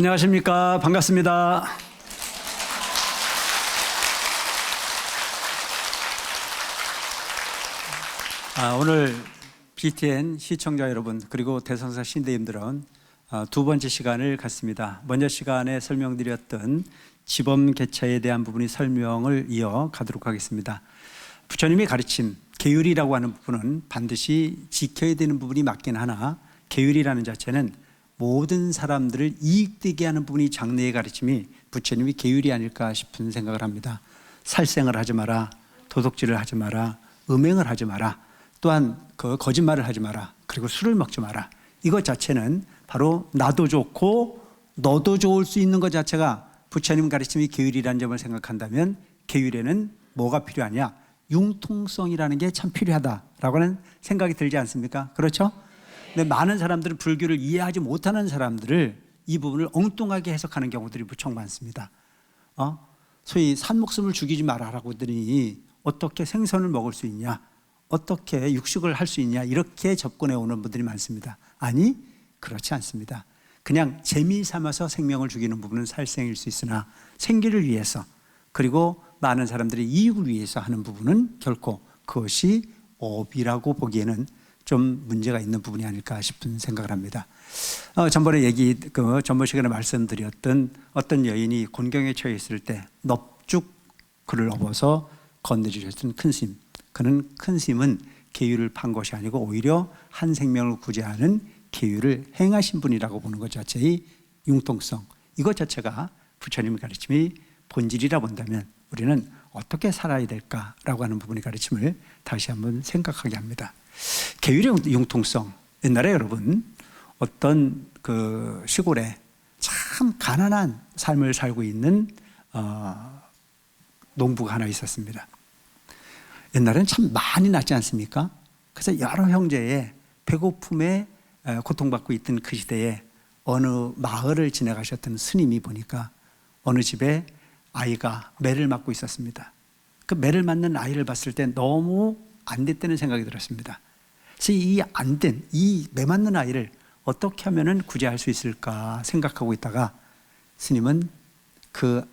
안녕하십니까. 반갑습니다. 오늘 BTN 시청자 여러분 그리고 대성사 신대님들은 두 번째 시간을 갖습니다. 먼저 시간에 설명드렸던 지범 개차에 대한 부분이 설명을 이어가도록 하겠습니다. 부처님이 가르침 계율이라고 하는 부분은 반드시 지켜야 되는 부분이 맞긴 하나, 계율이라는 자체는 모든 사람들을 이익되게 하는 부분이 장래의 가르침이 부처님이 계율이 아닐까 싶은 생각을 합니다. 살생을 하지 마라, 도둑질을 하지 마라, 음행을 하지 마라, 또한 거짓말을 하지 마라, 그리고 술을 먹지 마라. 이것 자체는 바로 나도 좋고 너도 좋을 수 있는 것 자체가 부처님 가르침이 계율이라는 점을 생각한다면, 계율에는 뭐가 필요하냐? 융통성이라는 게 참 필요하다라고 하는 생각이 들지 않습니까? 그렇죠? 근데 많은 사람들은 불교를 이해하지 못하는 사람들을 이 부분을 엉뚱하게 해석하는 경우들이 무척 많습니다. 소위 산목숨을 죽이지 마라라고 하더니 어떻게 생선을 먹을 수 있냐, 어떻게 육식을 할 수 있냐, 이렇게 접근해 오는 분들이 많습니다. 아니, 그렇지 않습니다. 그냥 재미 삼아서 생명을 죽이는 부분은 살생일 수 있으나, 생기를 위해서 그리고 많은 사람들의 이익을 위해서 하는 부분은 결코 그것이 업이라고 보기에는 좀 문제가 있는 부분이 아닐까 싶은 생각을 합니다. 전번에 전번 시간에 말씀드렸던 어떤 여인이 곤경에 처해 있을 때 넙죽 그를 업어서 건드리셨던 큰 스님, 그는 큰 스님은 계율을 판 것이 아니고 오히려 한 생명을 구제하는 계율을 행하신 분이라고 보는 것 자체의 융통성, 이것 자체가 부처님의 가르침이 본질이라 본다면 우리는 어떻게 살아야 될까라고 하는 부분의 가르침을 다시 한번 생각하게 합니다. 계율의 융통성, 옛날에 여러분 어떤 시골에 참 가난한 삶을 살고 있는 농부가 하나 있었습니다. 옛날에는 참 많이 났지 않습니까? 그래서 여러 형제의 배고픔에 고통받고 있던 그 시대에 어느 마을을 지나가셨던 스님이 보니까 어느 집에 아이가 매를 맞고 있었습니다. 그 매를 맞는 아이를 봤을 때 너무 안 됐다는 생각이 들었습니다. 그래서 이 매 맞는 아이를 어떻게 하면 구제할 수 있을까 생각하고 있다가 스님은 그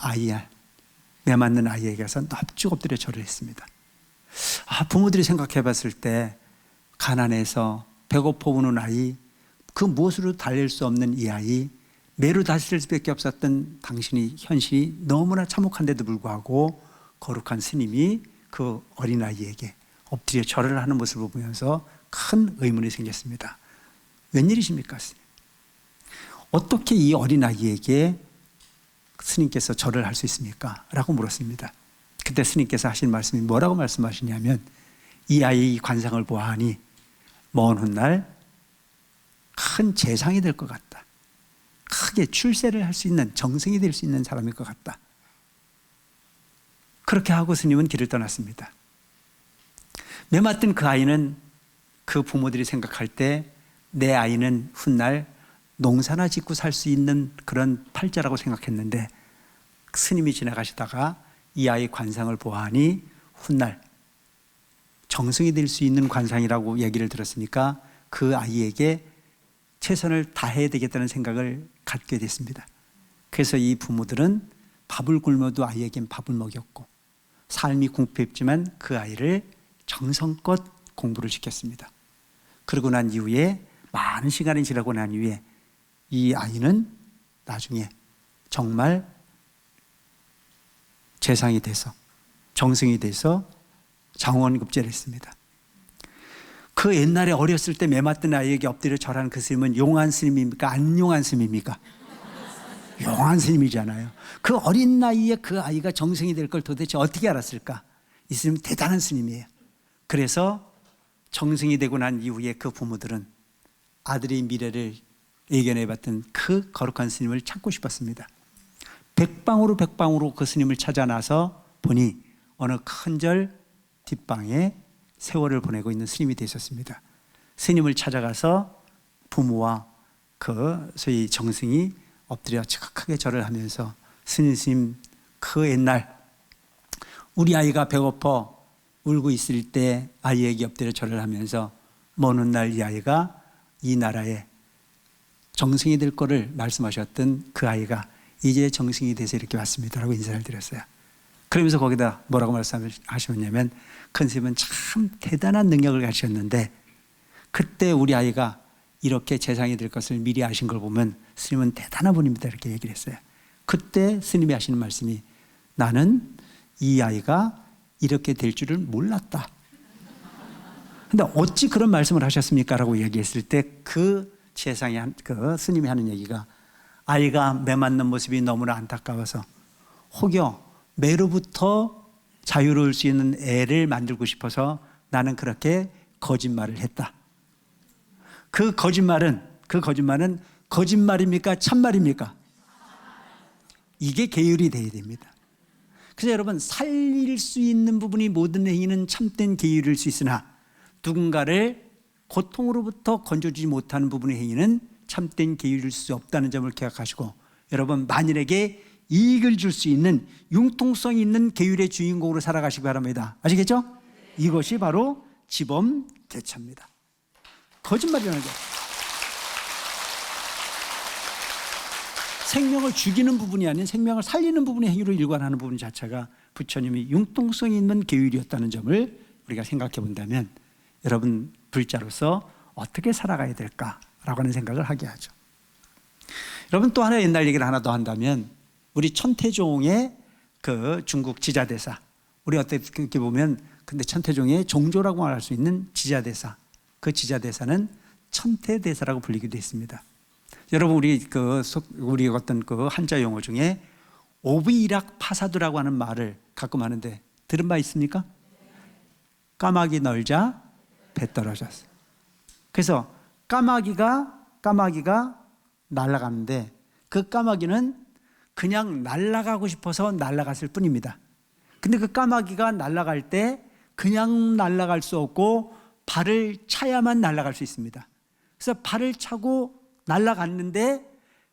매 맞는 아이에게 가서 넙죽 엎드려 절을 했습니다. 부모들이 생각해 봤을 때 가난해서 배고파 우는 아이, 그 무엇으로 달랠 수 없는 이 아이, 매로 다스릴 수밖에 없었던 당신이 현실이 너무나 참혹한데도 불구하고 거룩한 스님이 그 어린아이에게 엎드려 절을 하는 모습을 보면서 큰 의문이 생겼습니다. 웬일이십니까, 스님? 어떻게 이 어린아이에게 스님께서 절을 할 수 있습니까? 라고 물었습니다. 그때 스님께서 하신 말씀이 뭐라고 말씀하시냐면, 이 아이의 관상을 보아하니 먼 훗날 큰 재상이 될 것 같다. 크게 출세를 할 수 있는, 정승이 될 수 있는 사람일 것 같다. 그렇게 하고 스님은 길을 떠났습니다. 매 맞던 그 아이는 그 부모들이 생각할 때 내 아이는 훗날 농사나 짓고 살 수 있는 그런 팔자라고 생각했는데, 스님이 지나가시다가 이 아이의 관상을 보아하니 훗날 정승이 될 수 있는 관상이라고 얘기를 들었으니까 그 아이에게 최선을 다해야 되겠다는 생각을 갖게 됐습니다. 그래서 이 부모들은 밥을 굶어도 아이에겐 밥을 먹였고, 삶이 궁핍했지만 그 아이를 정성껏 공부를 시켰습니다. 그러고 난 이후에 많은 시간이 지나고 난 이후에 이 아이는 나중에 정말 재상이 돼서, 정승이 돼서 장원급제를 했습니다. 그 옛날에 어렸을 때 매 맞던 아이에게 엎드려 절하는 그 스님은 용한 스님입니까? 안 용한 스님입니까? 용한 스님이잖아요. 그 어린 나이에 그 아이가 정승이 될 걸 도대체 어떻게 알았을까? 이 스님은 대단한 스님이에요. 그래서 정승이 되고 난 이후에 그 부모들은 아들의 미래를 예견해 봤던 그 거룩한 스님을 찾고 싶었습니다. 백방으로 그 스님을 찾아 나서 보니 어느 큰 절 뒷방에 세월을 보내고 있는 스님이 되셨습니다. 스님을 찾아가서 부모와 그 소위 정승이 엎드려 크게 절을 하면서, 스님, 그 옛날 우리 아이가 배고파 울고 있을 때 아이에게 엎드려 절을 하면서 먼 훗날 이 아이가 이 나라에 정승이 될 거를 말씀하셨던 그 아이가 이제 정승이 돼서 이렇게 왔습니다라고 인사를 드렸어요. 그러면서 거기다 뭐라고 말씀하셨냐면, 큰 스님은 참 대단한 능력을 가지셨는데 그때 우리 아이가 이렇게 재상이 될 것을 미리 아신 걸 보면 스님은 대단한 분입니다, 이렇게 얘기를 했어요. 그때 스님이 하시는 말씀이, 나는 이 아이가 이렇게 될 줄을 몰랐다. 근데 어찌 그런 말씀을 하셨습니까? 라고 얘기했을 때 그 재상이 그 스님이 하는 얘기가, 아이가 매 맞는 모습이 너무나 안타까워서 혹여 매로부터 자유로울 수 있는 애를 만들고 싶어서 나는 그렇게 거짓말을 했다. 그 거짓말은 거짓말입니까? 참말입니까? 이게 계율이 돼야 됩니다. 그래서 여러분, 살릴 수 있는 부분이 모든 행위는 참된 계율일 수 있으나 누군가를 고통으로부터 건져주지 못하는 부분의 행위는 참된 계율일 수 없다는 점을 기억하시고, 여러분, 만일에게 이익을 줄 수 있는 융통성 있는 계율의 주인공으로 살아가시기 바랍니다. 아시겠죠? 이것이 바로 지범개차입니다. 거짓말이라는 게 생명을 죽이는 부분이 아닌 생명을 살리는 부분의 행위로 일관하는 부분 자체가 부처님이 융통성 있는 계율이었다는 점을 우리가 생각해 본다면, 여러분, 불자로서 어떻게 살아가야 될까라고 하는 생각을 하게 하죠. 여러분, 또 하나 옛날 얘기를 하나 더 한다면, 우리 천태종의 그 중국 지자대사, 우리 어떻게 보면 근데 천태종의 종조라고 말할 수 있는 지자대사, 그 지자대사는 천태대사라고 불리기도 했습니다. 여러분, 우리 어떤 그 한자 용어 중에 오비락 파사두라고 하는 말을 가끔 하는데 들은 바 있습니까? 까마귀 널자 배 떨어졌어. 그래서 까마귀가 날아가는데 그 까마귀는 그냥 날아가고 싶어서 날아갔을 뿐입니다. 근데 그 까마귀가 날아갈 때 그냥 날아갈 수 없고 발을 차야만 날아갈 수 있습니다. 그래서 발을 차고 날아갔는데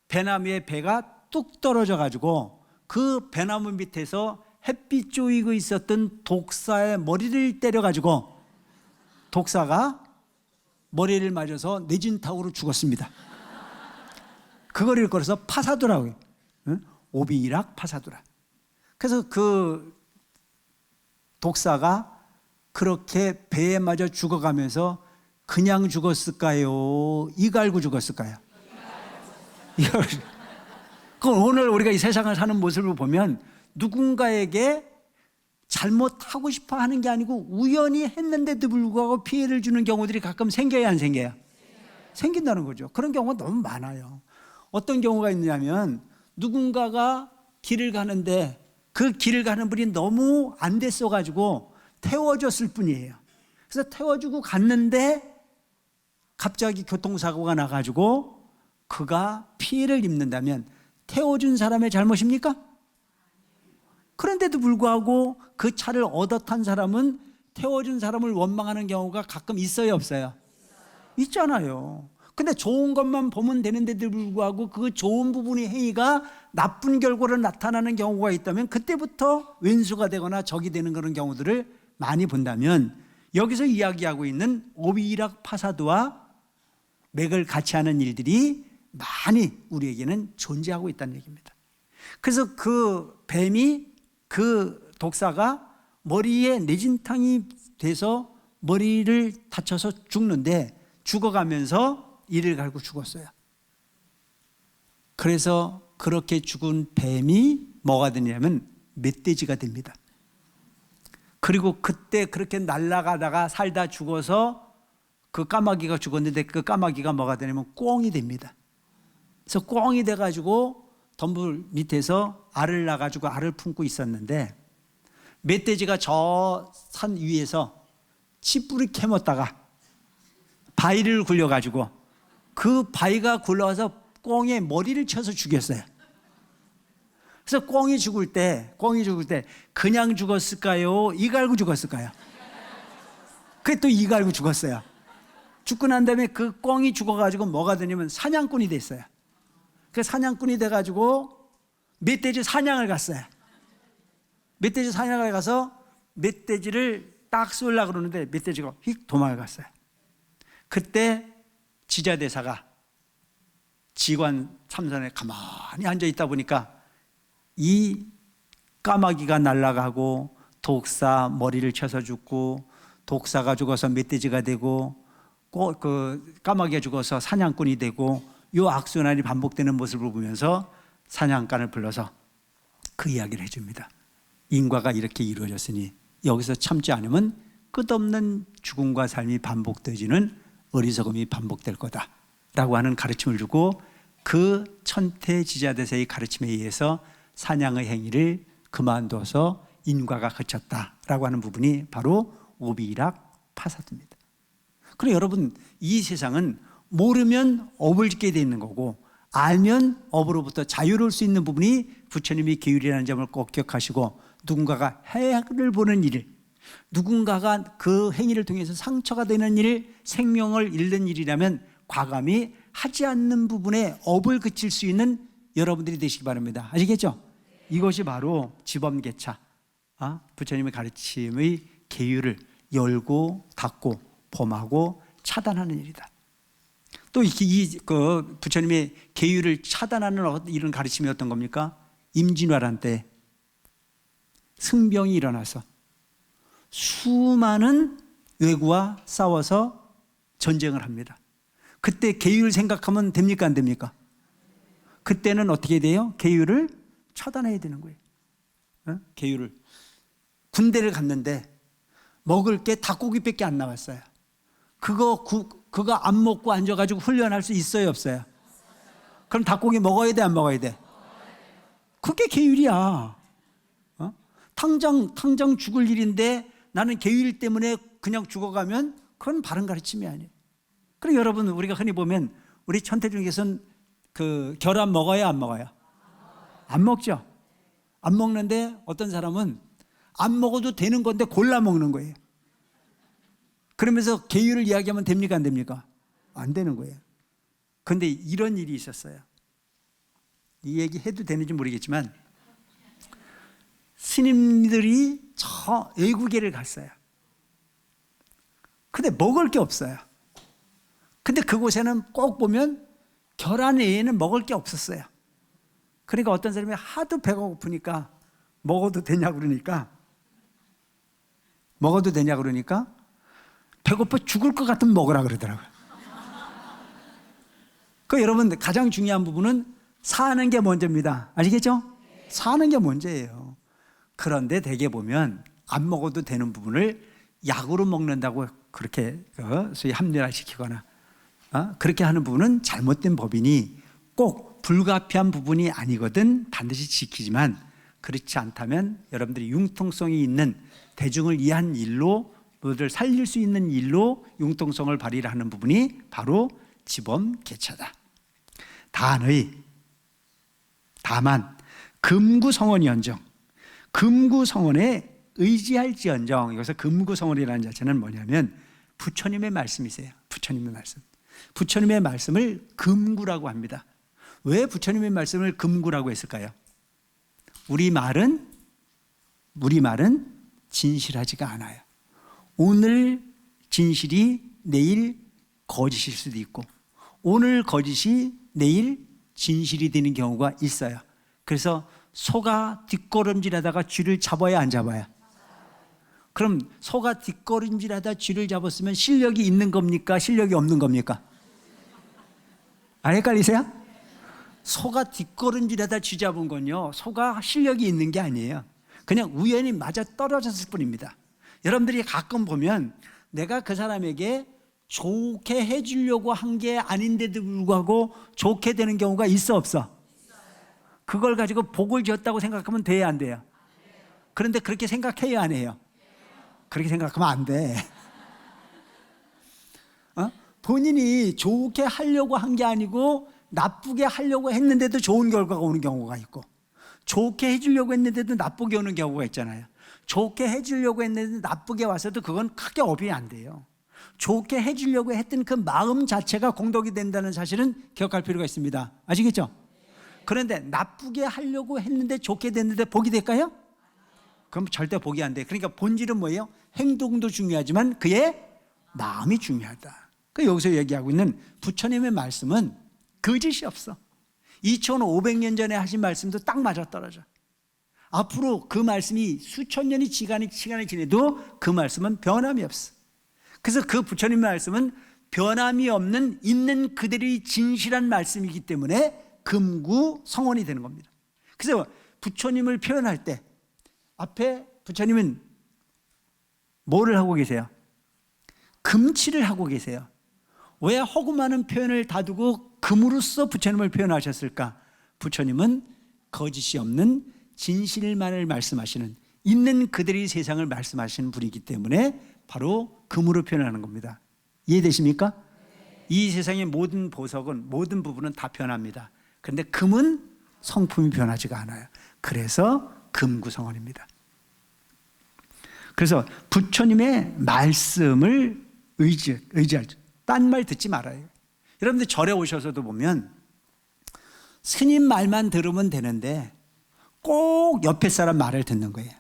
배나무에 배가 뚝 떨어져 가지고 그 배나무 밑에서 햇빛 쬐이고 있었던 독사의 머리를 때려 가지고 독사가 머리를 맞아서 뇌진탕으로 죽었습니다. 그걸 일컬어서 파사두라고 해요. 오비락 파사두라. 그래서 그 독사가 그렇게 배에 맞아 죽어가면서 그냥 죽었을까요? 이갈고 죽었을까요? 그럼 오늘 우리가 이 세상을 사는 모습을 보면 누군가에게 잘못하고 싶어 하는 게 아니고 우연히 했는데도 불구하고 피해를 주는 경우들이 가끔 생겨야 안 생겨요? 생긴다는 거죠. 그런 경우가 너무 많아요. 어떤 경우가 있냐면, 누군가가 길을 가는데 그 길을 가는 분이 너무 안 됐어 가지고 태워줬을 뿐이에요. 그래서 태워주고 갔는데 갑자기 교통사고가 나가지고 그가 피해를 입는다면 태워준 사람의 잘못입니까? 그런데도 불구하고 그 차를 얻어 탄 사람은 태워준 사람을 원망하는 경우가 가끔 있어요, 없어요? 있잖아요. 근데 좋은 것만 보면 되는데도 불구하고 그 좋은 부분의 행위가 나쁜 결과로 나타나는 경우가 있다면 그때부터 왼수가 되거나 적이 되는 그런 경우들을 많이 본다면, 여기서 이야기하고 있는 오비락 파사두와 맥을 같이 하는 일들이 많이 우리에게는 존재하고 있다는 얘기입니다. 그래서 그 뱀이, 그 독사가 머리에 뇌진탕이 돼서 머리를 다쳐서 죽는데 죽어가면서 이를 갈고 죽었어요. 그래서 그렇게 죽은 뱀이 뭐가 되냐면 멧돼지가 됩니다. 그리고 그때 그렇게 날아가다가 살다 죽어서 그 까마귀가 죽었는데 그 까마귀가 뭐가 되냐면 꿩이 됩니다. 그래서 꿩이 돼가지고 덤불 밑에서 알을 낳아가지고 알을 품고 있었는데, 멧돼지가 저 산 위에서 chí뿌리 캐먹다가 바위를 굴려가지고 그 바위가 굴러와서 꿩의 머리를 쳐서 죽였어요. 그래서 꿩이 죽을 때 그냥 죽었을까요? 이 갈고 죽었을까요? 그게 또 이 갈고 죽었어요. 죽고 난 다음에 그 꿩이 죽어가지고 뭐가 되냐면 사냥꾼이 됐어요. 그 사냥꾼이 돼가지고 멧돼지 사냥을 갔어요. 멧돼지 사냥을 가서 멧돼지를 딱 쏠려고 그러는데 멧돼지가 휙 도망을 갔어요. 그때 지자대사가 지관 참선에 가만히 앉아 있다 보니까 이 까마귀가 날아가고 독사 머리를 쳐서 죽고 독사가 죽어서 멧돼지가 되고 까마귀가 죽어서 사냥꾼이 되고 이 악순환이 반복되는 모습을 보면서 사냥꾼을 불러서 그 이야기를 해줍니다. 인과가 이렇게 이루어졌으니 여기서 참지 않으면 끝없는 죽음과 삶이 반복되어지는 어리석음이 반복될 거다라고 하는 가르침을 주고 그 천태지자대세의 가르침에 의해서 사냥의 행위를 그만둬서 인과가 그쳤다라고 하는 부분이 바로 오비락 파사드입니다. 그리고 여러분, 이 세상은 모르면 업을 짓게 돼 있는 거고 알면 업으로부터 자유로울 수 있는 부분이 부처님이 계율이라는 점을 꼭 기억하시고, 누군가가 해악을 보는 일, 누군가가 그 행위를 통해서 상처가 되는 일, 생명을 잃는 일이라면 과감히 하지 않는 부분에 업을 그칠 수 있는 여러분들이 되시기 바랍니다. 아시겠죠? 이것이 바로 지범개차, 부처님의 가르침의 계율을 열고 닫고 범하고 차단하는 일이다. 또 그 부처님의 계율을 차단하는 이런 가르침이 어떤 겁니까? 임진왜란 때 승병이 일어나서 수많은 왜구와 싸워서 전쟁을 합니다. 그때 계율 생각하면 됩니까, 안 됩니까? 그때는 어떻게 돼요? 계율을 차단해야 되는 거예요. 계율을. 군대를 갔는데 먹을 게 닭고기밖에 안 나왔어요. 그거 안 먹고 앉아가지고 훈련할 수 있어요, 없어요? 그럼 닭고기 먹어야 돼, 안 먹어야 돼? 그게 계율이야. 당장 죽을 일인데 나는 계율 때문에 그냥 죽어가면 그건 바른 가르침이 아니에요. 그리고 여러분, 우리가 흔히 보면 우리 천태중에서는 그 결함 먹어야 안 먹어요? 안 먹죠. 안 먹는데 어떤 사람은 안 먹어도 되는 건데 골라 먹는 거예요. 그러면서 계율을 이야기하면 됩니까, 안 됩니까? 안 되는 거예요. 그런데 이런 일이 있었어요. 이 얘기 해도 되는지 모르겠지만 스님들이 저 애국에를 갔어요. 근데 먹을 게 없어요. 근데 그곳에는 꼭 보면 결안 외에는 먹을 게 없었어요. 그러니까 어떤 사람이 하도 배가 고프니까 먹어도 되냐 그러니까 배고파 죽을 것 같으면 먹으라 그러더라고요. 그 여러분, 가장 중요한 부분은 사는 게 먼저입니다. 아시겠죠? 사는 게 먼저예요. 그런데 대개 보면 안 먹어도 되는 부분을 약으로 먹는다고 그렇게 소위 합리화시키거나 그렇게 하는 부분은 잘못된 법이니 꼭 불가피한 부분이 아니거든 반드시 지키지만, 그렇지 않다면 여러분들이 융통성이 있는 대중을 위한 일로, 너를 살릴 수 있는 일로 융통성을 발휘를 하는 부분이 바로 지범개차다. 다만 금구성원이언정, 금구성원에 의지할지언정. 여기서 금구성원이라는 자체는 뭐냐면 부처님의 말씀이세요. 부처님의 말씀을 금구라고 합니다. 왜 부처님의 말씀을 금구라고 했을까요? 우리 말은 진실하지가 않아요. 오늘 진실이 내일 거짓일 수도 있고, 오늘 거짓이 내일 진실이 되는 경우가 있어요. 그래서 소가 뒷걸음질하다가 쥐를 잡아야 안 잡아요? 그럼 소가 뒷걸음질하다 쥐를 잡았으면 실력이 있는 겁니까, 실력이 없는 겁니까? 안 헷갈리세요? 소가 뒷걸음질하다 쥐 잡은 건요, 소가 실력이 있는 게 아니에요. 그냥 우연히 맞아 떨어졌을 뿐입니다. 여러분들이 가끔 보면 내가 그 사람에게 좋게 해주려고 한 게 아닌데도 불구하고 좋게 되는 경우가 있어, 없어? 그걸 가지고 복을 지었다고 생각하면 돼야 안 돼요? 그런데 그렇게 생각해야 안 해요? 그렇게 생각하면 안 돼. 본인이 좋게 하려고 한 게 아니고 나쁘게 하려고 했는데도 좋은 결과가 오는 경우가 있고, 좋게 해주려고 했는데도 나쁘게 오는 경우가 있잖아요. 좋게 해주려고 했는데 나쁘게 와서도 그건 크게 업이 안 돼요. 좋게 해주려고 했던 그 마음 자체가 공덕이 된다는 사실은 기억할 필요가 있습니다. 아시겠죠? 그런데 나쁘게 하려고 했는데 좋게 됐는데 복이 될까요? 그럼 절대 복이 안 돼. 그러니까 본질은 뭐예요? 행동도 중요하지만 그의 마음이 중요하다. 여기서 얘기하고 있는 부처님의 말씀은 거짓이 없어. 2500년 전에 하신 말씀도 딱 맞아떨어져. 앞으로 그 말씀이 수천 년이 시간이 지내도 그 말씀은 변함이 없어. 그래서 그 부처님 말씀은 변함이 없는 있는 그대로의 진실한 말씀이기 때문에 금구 성원이 되는 겁니다. 그래서 부처님을 표현할 때 앞에 부처님은 뭐를 하고 계세요? 금치를 하고 계세요. 왜 허구많은 표현을 다두고 금으로써 부처님을 표현하셨을까? 부처님은 거짓이 없는 진실만을 말씀하시는, 있는 그대로의 세상을 말씀하시는 분이기 때문에 바로 금으로 표현하는 겁니다. 이해되십니까? 이 세상의 모든 보석은, 모든 부분은 다 변합니다. 그런데 금은 성품이 변하지가 않아요. 그래서 금구성원입니다. 그래서 부처님의 말씀을 의지할, 딴 말 듣지 말아요. 여러분들 절에 오셔서도 보면 스님 말만 들으면 되는데 꼭 옆에 사람 말을 듣는 거예요.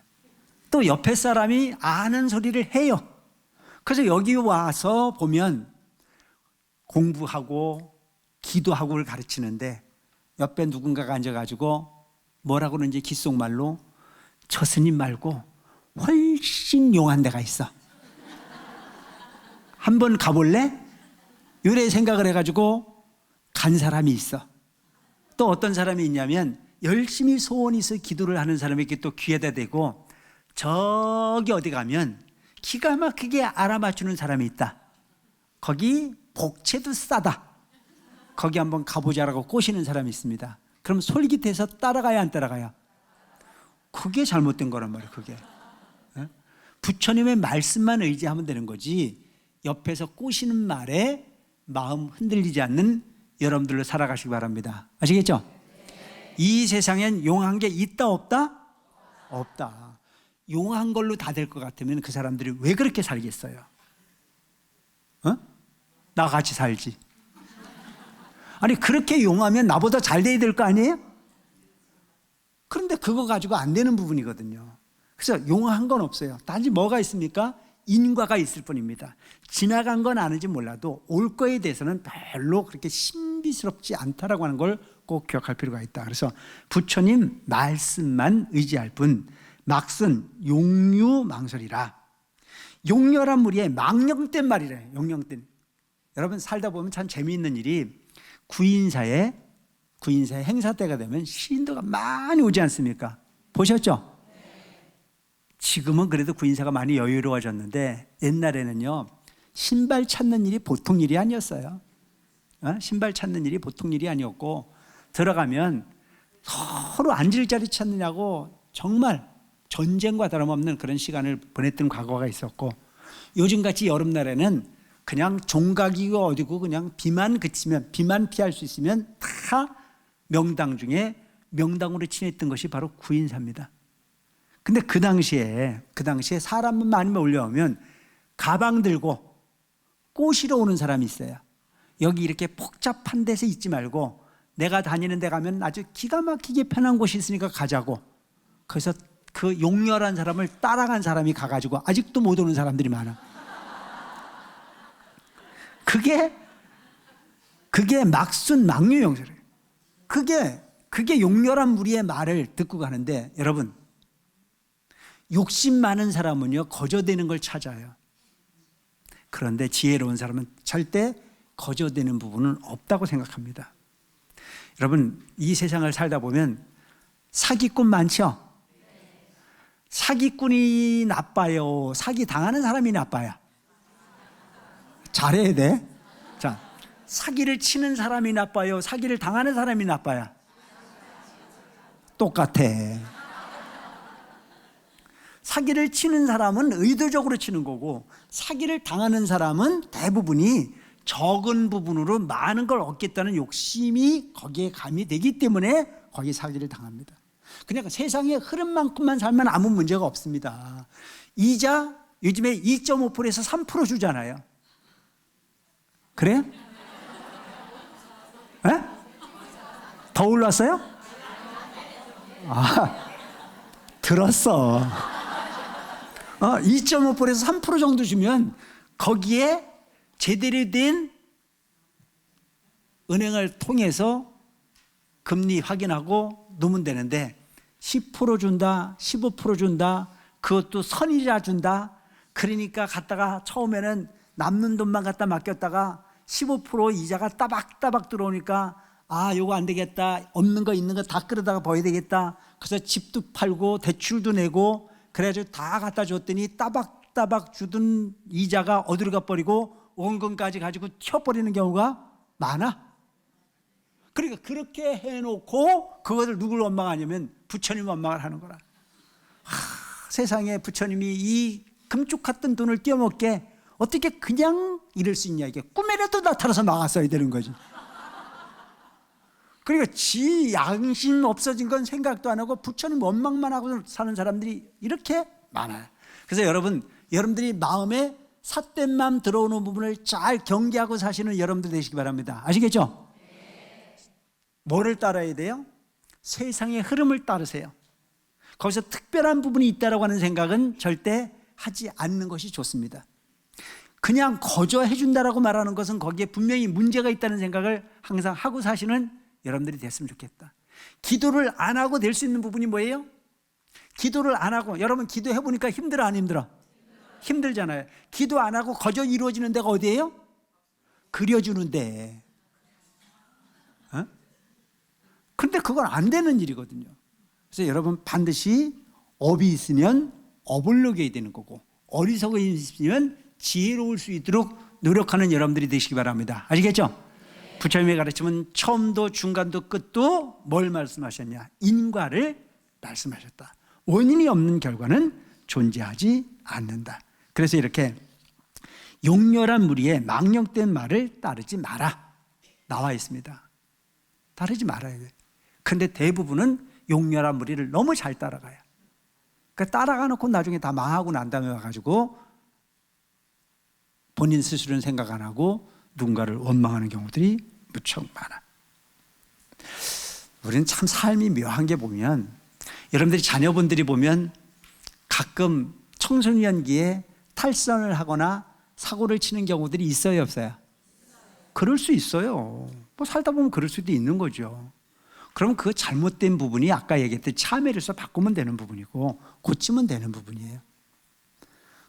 또 옆에 사람이 아는 소리를 해요. 그래서 여기 와서 보면 공부하고 기도하고를 가르치는데 옆에 누군가가 앉아가지고 뭐라고 그러는지 귓속말로 저 스님 말고 훨씬 용한 데가 있어. 한번 가볼래? 이래 생각을 해가지고 간 사람이 있어. 또 어떤 사람이 있냐면 열심히 소원이 있어 기도를 하는 사람에게 또 귀에다 대고 저기 어디 가면 기가 막히게 알아맞추는 사람이 있다. 거기 복채도 싸다. 거기 한번 가보자라고 꼬시는 사람이 있습니다. 그럼 솔깃해서 따라가야 안 따라가야? 그게 잘못된 거란 말이에요. 그게 부처님의 말씀만 의지하면 되는 거지 옆에서 꼬시는 말에 마음 흔들리지 않는 여러분들로 살아가시기 바랍니다. 아시겠죠? 이 세상엔 용한 게 있다 없다? 없다. 용한 걸로 다 될 것 같으면 그 사람들이 왜 그렇게 살겠어요? 나 같이 살지. 아니 그렇게 용하면 나보다 잘 돼야 될 거 아니에요? 그런데 그거 가지고 안 되는 부분이거든요. 그래서 용한 건 없어요. 단지 뭐가 있습니까? 인과가 있을 뿐입니다. 지나간 건 아는지 몰라도 올 거에 대해서는 별로 그렇게 신비스럽지 않다라고 하는 걸 꼭 기억할 필요가 있다. 그래서 부처님 말씀만 의지할 뿐 막슨 용유망설이라. 용렬한 무리에 망령된 말이래. 용령된. 여러분 살다 보면 참 재미있는 일이 구인사에 행사 때가 되면 신도가 많이 오지 않습니까? 보셨죠? 지금은 그래도 구인사가 많이 여유로워졌는데 옛날에는요 신발 찾는 일이 보통 일이 아니었어요. 신발 찾는 일이 보통 일이 아니었고 들어가면 서로 앉을 자리 찾느냐고 정말 전쟁과 다름없는 그런 시간을 보냈던 과거가 있었고 요즘같이 여름날에는 그냥 종각이고 어디고 그냥 비만 그치면 비만 피할 수 있으면 다 명당 중에 명당으로 친했던 것이 바로 구인사입니다. 근데 그 당시에 사람만 많이 몰려오면 가방 들고 꼬시러 오는 사람이 있어요. 여기 이렇게 복잡한 데서 있지 말고 내가 다니는 데 가면 아주 기가 막히게 편한 곳이 있으니까 가자고. 그래서 그 용렬한 사람을 따라간 사람이 가가지고 아직도 못 오는 사람들이 많아. 그게 막순 망유용설이에요. 그게 용렬한 무리의 말을 듣고 가는데 여러분 욕심 많은 사람은요 거저되는 걸 찾아요. 그런데 지혜로운 사람은 절대 거저되는 부분은 없다고 생각합니다. 여러분 이 세상을 살다 보면 사기꾼 많죠? 사기꾼이 나빠요? 사기 당하는 사람이 나빠요? 잘해야 돼. 자, 사기를 치는 사람이 나빠요? 사기를 당하는 사람이 나빠요? 똑같아. 사기를 치는 사람은 의도적으로 치는 거고 사기를 당하는 사람은 대부분이 적은 부분으로 많은 걸 얻겠다는 욕심이 거기에 가미되기 때문에 거기에 사기를 당합니다. 그냥 세상의 흐름만큼만 살면 아무 문제가 없습니다. 이자 요즘에 2.5%에서 3% 주잖아요. 그래요? 에? 더 올랐어요? 들었어. 2.5%에서 3% 정도 주면 거기에 제대로 된 은행을 통해서 금리 확인하고 놓으면 되는데 10% 준다, 15% 준다, 그것도 선이자 준다. 그러니까 갔다가 처음에는 남는 돈만 갖다 맡겼다가 15% 이자가 따박따박 들어오니까 아, 요거 안 되겠다. 없는 거 있는 거 다 끌어다가 버야 되겠다. 그래서 집도 팔고 대출도 내고 그래가지고 다 갖다 줬더니 따박따박 주던 이자가 어디로 가버리고 원금까지 가지고 튀어버리는 경우가 많아. 그러니까 그렇게 해놓고 그것을 누굴 원망하냐면 부처님 원망을 하는 거라. 세상에 부처님이 이 금쪽 같은 돈을 띄어먹게 어떻게 그냥 이럴 수 있냐. 이게 꿈에라도 나타나서 막았어야 되는 거지. 그러니까 지 양심 없어진 건 생각도 안 하고 부처님 원망만 하고 사는 사람들이 이렇게 많아요. 그래서 여러분들이 마음에 삿된 마음 들어오는 부분을 잘 경계하고 사시는 여러분들 되시기 바랍니다. 아시겠죠? 뭐를 따라야 돼요? 세상의 흐름을 따르세요. 거기서 특별한 부분이 있다고 하는 생각은 절대 하지 않는 것이 좋습니다. 그냥 거저해 준다라고 말하는 것은 거기에 분명히 문제가 있다는 생각을 항상 하고 사시는 여러분들이 됐으면 좋겠다. 기도를 안 하고 될 수 있는 부분이 뭐예요? 기도를 안 하고, 여러분 기도해 보니까 힘들어 안 힘들어? 힘들잖아요. 기도 안 하고 거저 이루어지는 데가 어디예요? 그려주는 데. 근데 그건 안 되는 일이거든요. 그래서 여러분 반드시 업이 있으면 업을 녹여야 되는 거고, 어리석음이 있으면 지혜로울 수 있도록 노력하는 여러분들이 되시기 바랍니다. 아시겠죠? 부처님의 가르침은 처음도 중간도 끝도 뭘 말씀하셨냐? 인과를 말씀하셨다. 원인이 없는 결과는 존재하지 않는다. 그래서 이렇게 용렬한 무리에 망령된 말을 따르지 마라 나와 있습니다. 따르지 말아야 돼. 근데 대부분은 용렬한 무리를 너무 잘 따라가요. 그러니까 따라가 놓고 나중에 다 망하고 난 다음에 와가지고 본인 스스로는 생각 안 하고 누군가를 원망하는 경우들이 무척 많아. 우리는 참 삶이 묘한 게 보면, 여러분들이 자녀분들이 보면 가끔 청소년기에 탈선을 하거나 사고를 치는 경우들이 있어요, 없어요? 그럴 수 있어요. 뭐 살다 보면 그럴 수도 있는 거죠. 그럼 그 잘못된 부분이 아까 얘기했듯이 참회로서 바꾸면 되는 부분이고 고치면 되는 부분이에요.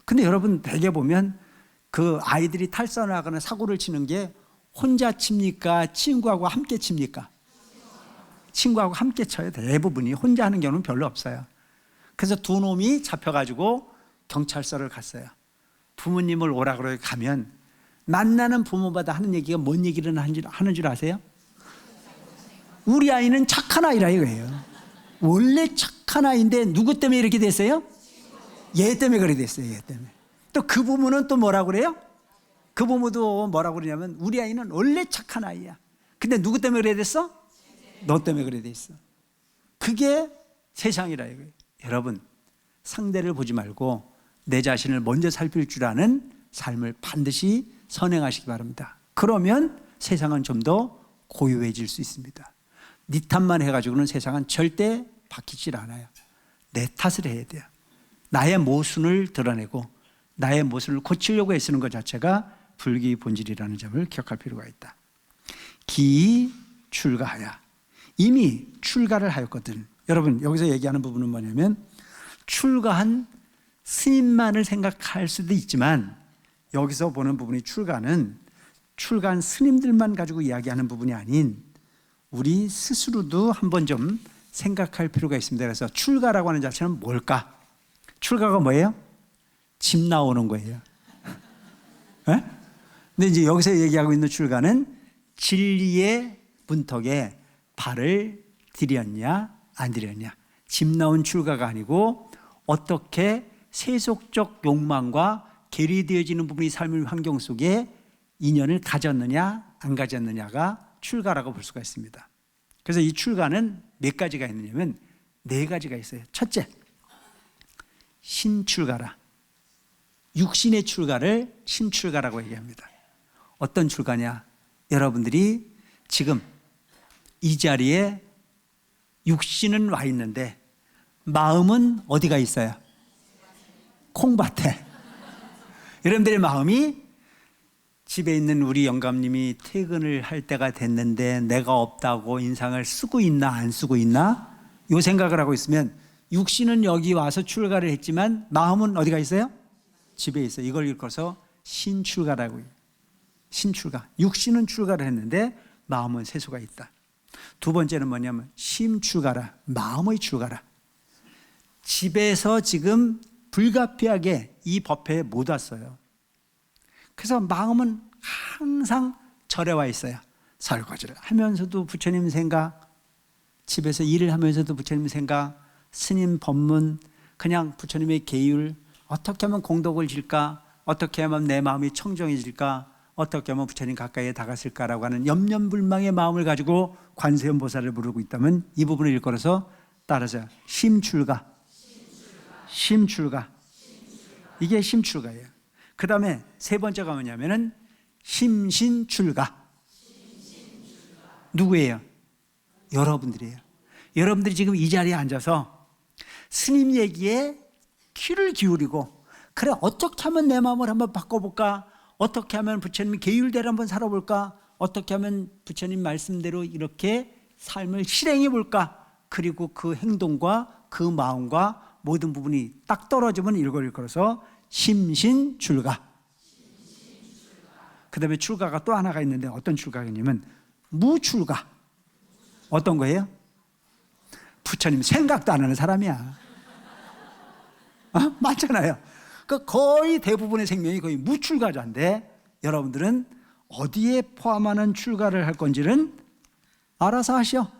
근데 여러분 대개 보면 그 아이들이 탈선을 하거나 사고를 치는 게 혼자 칩니까? 친구하고 함께 칩니까? 친구하고 함께 쳐요. 대부분이. 혼자 하는 경우는 별로 없어요. 그래서 두 놈이 잡혀가지고 경찰서를 갔어요. 부모님을 오라 그러고 가면 만나는 부모마다 하는 얘기가 뭔 얘기를 하는 줄 아세요? 우리 아이는 착한 아이라 이거예요. 원래 착한 아이인데 누구 때문에 이렇게 됐어요? 얘 때문에 그렇게 됐어요. 얘 때문에. 또 그 부모는 또 뭐라고 그래요? 그 부모도 뭐라고 그러냐면 우리 아이는 원래 착한 아이야. 근데 누구 때문에 그래 됐어? 너 때문에 그래 됐어. 그게 세상이라 이거예요. 여러분, 상대를 보지 말고 내 자신을 먼저 살필 줄 아는 삶을 반드시 선행하시기 바랍니다. 그러면 세상은 좀 더 고요해질 수 있습니다. 네 탓만 해가지고는 세상은 절대 바뀌질 않아요. 내 탓을 해야 돼요. 나의 모순을 드러내고 나의 모순을 고치려고 애쓰는 것 자체가 불기의 본질이라는 점을 기억할 필요가 있다. 기 출가하여. 이미 출가를 하였거든. 여러분 여기서 얘기하는 부분은 뭐냐면 출가한 스님만을 생각할 수도 있지만 여기서 보는 부분이 출가는 출가한 스님들만 가지고 이야기하는 부분이 아닌 우리 스스로도 한번 좀 생각할 필요가 있습니다. 그래서 출가라고 하는 자체는 뭘까? 출가가 뭐예요? 집 나오는 거예요. 네? 근데 이제 여기서 얘기하고 있는 출가는 진리의 문턱에 발을 들였냐 안 들였냐, 집 나온 출가가 아니고 어떻게 세속적 욕망과 괴리되어지는 부분이 삶의 환경 속에 인연을 가졌느냐 안 가졌느냐가 출가라고 볼 수가 있습니다. 그래서 이 출가는 몇 가지가 있느냐면 네 가지가 있어요. 첫째, 신출가라. 육신의 출가를 신출가라고 얘기합니다. 어떤 출가냐? 여러분들이 지금 이 자리에 육신은 와 있는데 마음은 어디가 있어요? 콩밭에. 여러분들의 마음이 집에 있는 우리 영감님이 퇴근을 할 때가 됐는데 내가 없다고 인상을 쓰고 있나 안 쓰고 있나? 요 생각을 하고 있으면 육신은 여기 와서 출가를 했지만 마음은 어디가 있어요? 집에 있어요. 이걸 읽어서 신출가라고 해요. 신출가. 육신은 출가를 했는데 마음은 세수가 있다. 두 번째는 뭐냐면 심출가라. 마음의 출가라. 집에서 지금 불가피하게 이 법회에 못 왔어요. 그래서 마음은 항상 절에 와 있어요. 설거지를 하면서도 부처님 생각, 집에서 일을 하면서도 부처님 생각, 스님 법문, 그냥 부처님의 계율, 어떻게 하면 공덕을 질까, 어떻게 하면 내 마음이 청정해질까, 어떻게 하면 부처님 가까이에 다가설까라고 하는 염려불망의 마음을 가지고 관세음보살을 부르고 있다면 이 부분을 읽어서 따라서 심출가. 심출가. 이게 심출가예요. 그 다음에 세 번째가 뭐냐면은 심신출가. 누구예요? 여러분들이에요. 여러분들이 지금 이 자리에 앉아서 스님 얘기에 귀를 기울이고, 그래 어떻게 하면 내 마음을 한번 바꿔볼까, 어떻게 하면 부처님 계율대로 한번 살아볼까, 어떻게 하면 부처님 말씀대로 이렇게 삶을 실행해 볼까, 그리고 그 행동과 그 마음과 모든 부분이 딱 떨어지면 이걸 읽어서 심신출가. 그 다음에 출가가 또 하나가 있는데 어떤 출가냐면 무출가. 어떤 거예요? 부처님 생각도 안 하는 사람이야. 맞잖아요. 그 거의 대부분의 생명이 거의 무출가자인데 여러분들은 어디에 포함하는 출가를 할 건지는 알아서 하시오.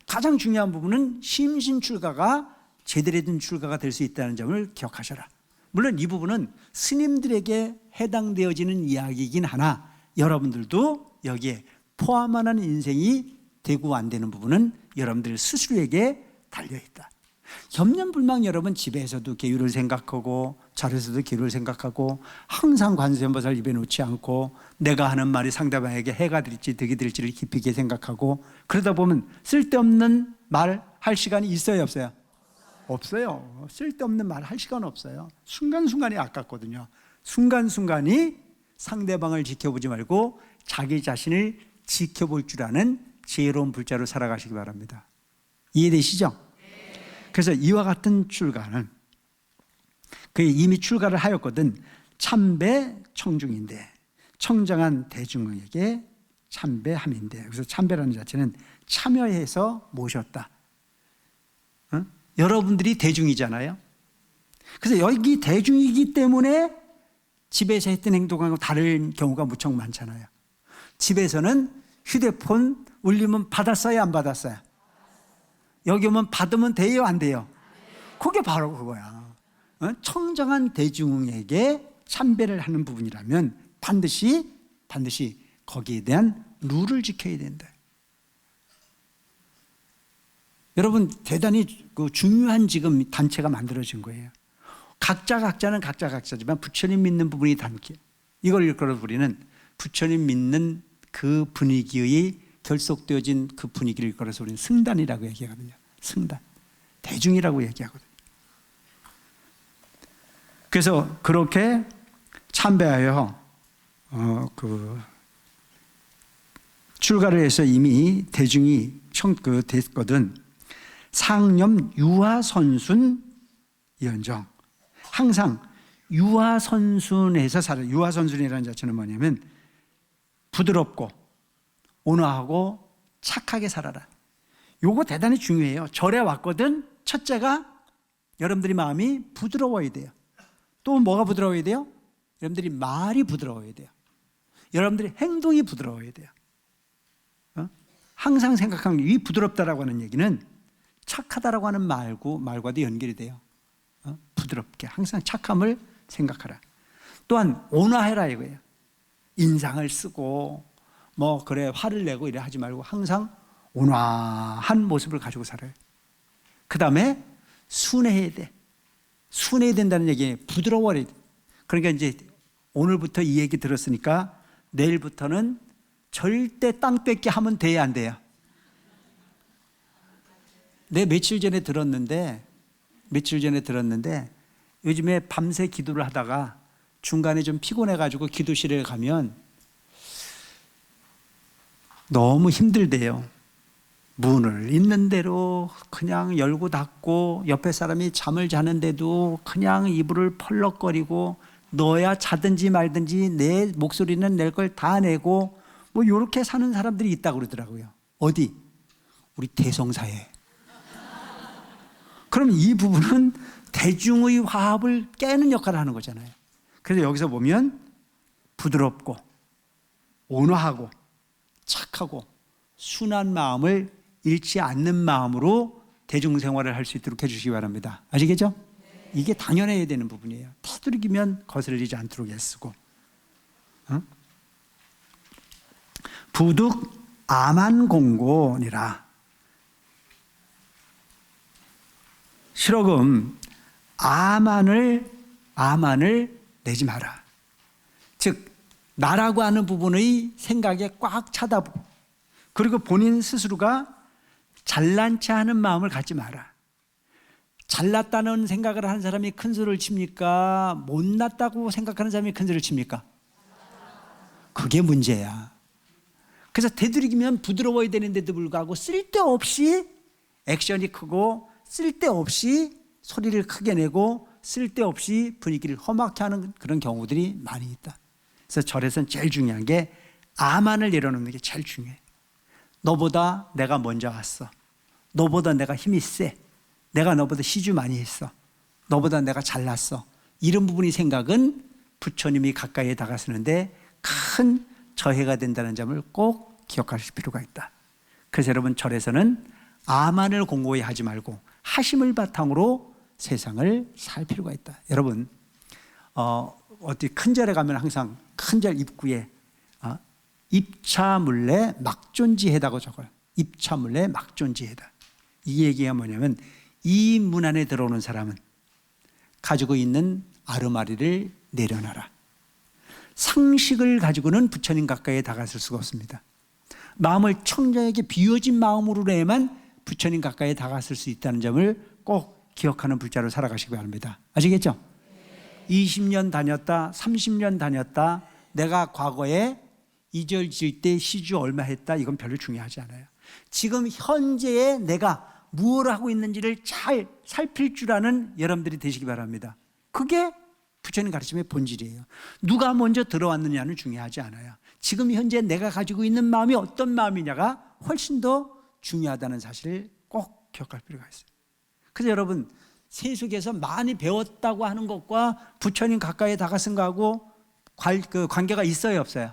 가장 중요한 부분은 심신출가가 제대로 된 출가가 될 수 있다는 점을 기억하셔라. 물론 이 부분은 스님들에게 해당되어지는 이야기이긴 하나 여러분들도 여기에 포함하는 인생이 되고 안 되는 부분은 여러분들 스스로에게 달려있다. 염려불망 여러분 집에서도 계율을 생각하고 절에서도 계율을 생각하고 항상 관세음보살 입에 놓지 않고 내가 하는 말이 상대방에게 해가 될지 득이 될지를 깊이 있게 생각하고 그러다 보면 쓸데없는 말 할 시간이 있어요 없어요? 없어요. 쓸데없는 말 할 시간 없어요. 순간순간이 아깝거든요. 순간순간이 상대방을 지켜보지 말고 자기 자신을 지켜볼 줄 아는 지혜로운 불자로 살아가시기 바랍니다. 이해되시죠? 그래서 이와 같은 출가는 그 이미 출가를 하였거든 참배 청중인데 청정한 대중에게 참배함인데, 그래서 참배라는 자체는 참여해서 모셨다. 여러분들이 대중이잖아요. 그래서 여기 대중이기 때문에 집에서 했던 행동하고 다른 경우가 무척 많잖아요. 집에서는 휴대폰 울리면 받았어요 안 받았어요? 여기 오면 받으면 돼요 안 돼요? 그게 바로 그거야. 청정한 대중에게 참배를 하는 부분이라면 반드시 거기에 대한 룰을 지켜야 된다. 여러분 대단히 중요한 지금 단체가 만들어진 거예요. 각자는 각자지만 부처님 믿는 부분이 단계. 이걸 일컬어 우리는 부처님 믿는 그 분위기의 결속되어진 그 분위기를 일컬어서 우리는 승단이라고 얘기하거든요. 승단. 대중이라고 얘기하거든요. 그래서 그렇게 참배하여 출가를 해서 이미 대중이 됐거든. 상념 유화선순 연정. 항상 유화선순에서 살아요. 유화선순이라는 자체는 뭐냐면 부드럽고 온화하고 착하게 살아라. 요거 대단히 중요해요. 절에 왔거든. 첫째가 여러분들이 마음이 부드러워야 돼요. 또 뭐가 부드러워야 돼요? 여러분들이 말이 부드러워야 돼요. 여러분들이 행동이 부드러워야 돼요. 항상 생각하는 이 부드럽다라고 하는 얘기는 착하다라고 하는 말과도 연결이 돼요. 부드럽게 항상 착함을 생각하라. 또한 온화해라 이거예요. 인상을 쓰고 화를 내고 이래 하지 말고 항상 온화한 모습을 가지고 살아요. 그 다음에 순해야 돼. 순해야 된다는 얘기예요. 부드러워야 돼. 그러니까 이제 오늘부터 이 얘기 들었으니까 내일부터는 절대 땅 뺏기 하면 돼야 안 돼요? 내 며칠 전에 들었는데 요즘에 밤새 기도를 하다가 중간에 좀 피곤해가지고 기도실에 가면 너무 힘들대요. 문을 있는 대로 그냥 열고 닫고, 옆에 사람이 잠을 자는데도 그냥 이불을 펄럭거리고, 너야 자든지 말든지 내 목소리는 낼 걸 다 내고, 뭐 이렇게 사는 사람들이 있다고 그러더라고요. 어디? 우리 대성사에. 그럼 이 부분은 대중의 화합을 깨는 역할을 하는 거잖아요. 그래서 여기서 보면 부드럽고 온화하고 착하고 순한 마음을 잃지 않는 마음으로 대중생활을 할 수 있도록 해주시기 바랍니다. 아시겠죠? 이게 당연해야 되는 부분이에요. 두드리기면 거스르지 않도록 애쓰고. 부득 아만공고니라. 실어금 아만을 내지 마라. 즉 나라고 하는 부분의 생각에 꽉 차다보고, 그리고 본인 스스로가 잘난 체 하는 마음을 갖지 마라. 잘났다는 생각을 하는 사람이 큰 소리를 칩니까? 못났다고 생각하는 사람이 큰 소리를 칩니까? 그게 문제야. 그래서 되도록이면 부드러워야 되는데도 불구하고 쓸데없이 액션이 크고, 쓸데없이 소리를 크게 내고, 쓸데없이 분위기를 험하게 하는 그런 경우들이 많이 있다. 그래서 절에서는 제일 중요한 게 아만을 내려놓는 게 제일 중요해. 너보다 내가 먼저 왔어. 너보다 내가 힘이 세. 내가 너보다 시주 많이 했어. 너보다 내가 잘났어. 이런 부분이 생각은 부처님이 가까이에 다가서는데 큰 저해가 된다는 점을 꼭 기억하실 필요가 있다. 그래서 여러분, 절에서는 아만을 공고히 하지 말고 하심을 바탕으로 세상을 살 필요가 있다. 여러분, 어디 큰 절에 가면 항상 큰 절 입구에 입차물례 막존지해다고 적어요. 입차물례 막존지해다. 이 얘기가 뭐냐면, 이 문 안에 들어오는 사람은 가지고 있는 아르마리를 내려놔라. 상식을 가지고는 부처님 가까이에 다가설 수가 없습니다. 마음을 청정하게 비워진 마음으로 해야만 부처님 가까이에 다가설 수 있다는 점을 꼭 기억하는 불자로 살아가시기 바랍니다. 아시겠죠? 20년 다녔다, 30년 다녔다, 내가 과거에 이 절 지을 때 시주 얼마 했다, 이건 별로 중요하지 않아요. 지금 현재에 내가 무엇을 하고 있는지를 잘 살필 줄 아는 여러분들이 되시기 바랍니다. 그게 부처님 가르침의 본질이에요. 누가 먼저 들어왔느냐는 중요하지 않아요. 지금 현재 내가 가지고 있는 마음이 어떤 마음이냐가 훨씬 더 중요하다는 사실을 꼭 기억할 필요가 있어요. 그래서 여러분, 세속에서 많이 배웠다고 하는 것과 부처님 가까이 다가선 거하고 관계가 있어요, 없어요?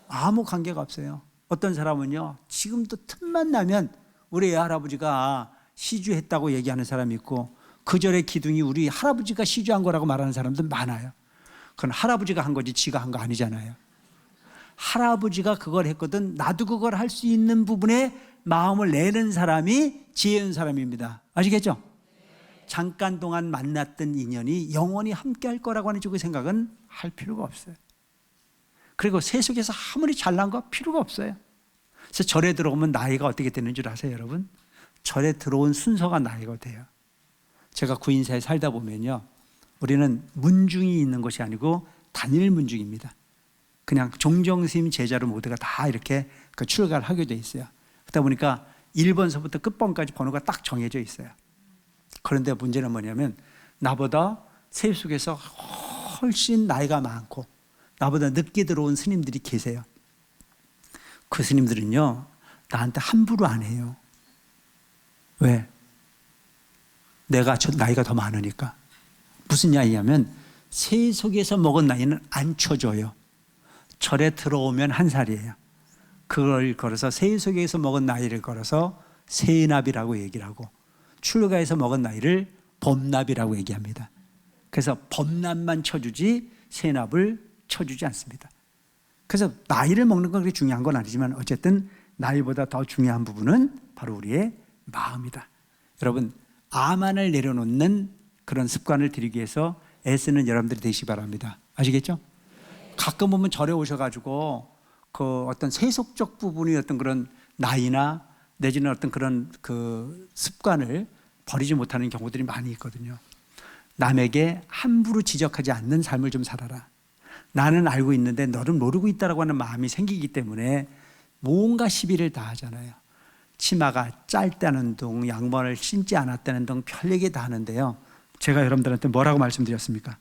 아무 관계가 없어요. 어떤 사람은요, 지금도 틈만 나면 우리 할아버지가 시주했다고 얘기하는 사람이 있고, 그 절의 기둥이 우리 할아버지가 시주한 거라고 말하는 사람들 많아요. 그건 할아버지가 한 거지 지가 한 거 아니잖아요. 할아버지가 그걸 했거든, 나도 그걸 할 수 있는 부분에 마음을 내는 사람이 지혜인 사람입니다. 아시겠죠? 잠깐 동안 만났던 인연이 영원히 함께 할 거라고 하는 쪽의 생각은 할 필요가 없어요. 그리고 세속에서 아무리 잘난 거 필요가 없어요. 그래서 절에 들어오면 나이가 어떻게 되는 줄 아세요, 여러분? 절에 들어온 순서가 나이가 돼요. 제가 구인사에 살다 보면요, 우리는 문중이 있는 것이 아니고 단일 문중입니다. 그냥 종정스님 제자로 모두가 다 이렇게 출가를 하게 돼 있어요. 그러다 보니까 1번서부터 끝번까지 번호가 딱 정해져 있어요. 그런데 문제는 뭐냐면, 나보다 세속에서 훨씬 나이가 많고 나보다 늦게 들어온 스님들이 계세요. 그 스님들은요, 나한테 함부로 안 해요. 왜? 내가 나이가 더 많으니까. 무슨 이야기냐면, 세속에서 먹은 나이는 안 쳐줘요. 절에 들어오면 1살이에요. 그걸 걸어서 세속에서 먹은 나이를 걸어서 세납이라고 얘기를 하고, 출가에서 먹은 나이를 범납이라고 얘기합니다. 그래서 범납만 쳐주지 세납을 쳐주지 않습니다. 그래서 나이를 먹는 건 그렇게 중요한 건 아니지만, 어쨌든 나이보다 더 중요한 부분은 바로 우리의 마음이다. 여러분, 아만을 내려놓는 그런 습관을 들이기 위해서 애쓰는 여러분들이 되시기 바랍니다. 아시겠죠? 가끔 보면 절에 오셔가지고 그 어떤 세속적 부분이 어떤 그런 나이나 내지는 어떤 그런 그 습관을 버리지 못하는 경우들이 많이 있거든요. 남에게 함부로 지적하지 않는 삶을 좀 살아라. 나는 알고 있는데 너는 모르고 있다라고 하는 마음이 생기기 때문에 뭔가 시비를 다 하잖아요. 치마가 짧다는 둥, 양말을 신지 않았다는 둥 별얘기 다 하는데요. 제가 여러분들한테 뭐라고 말씀드렸습니까?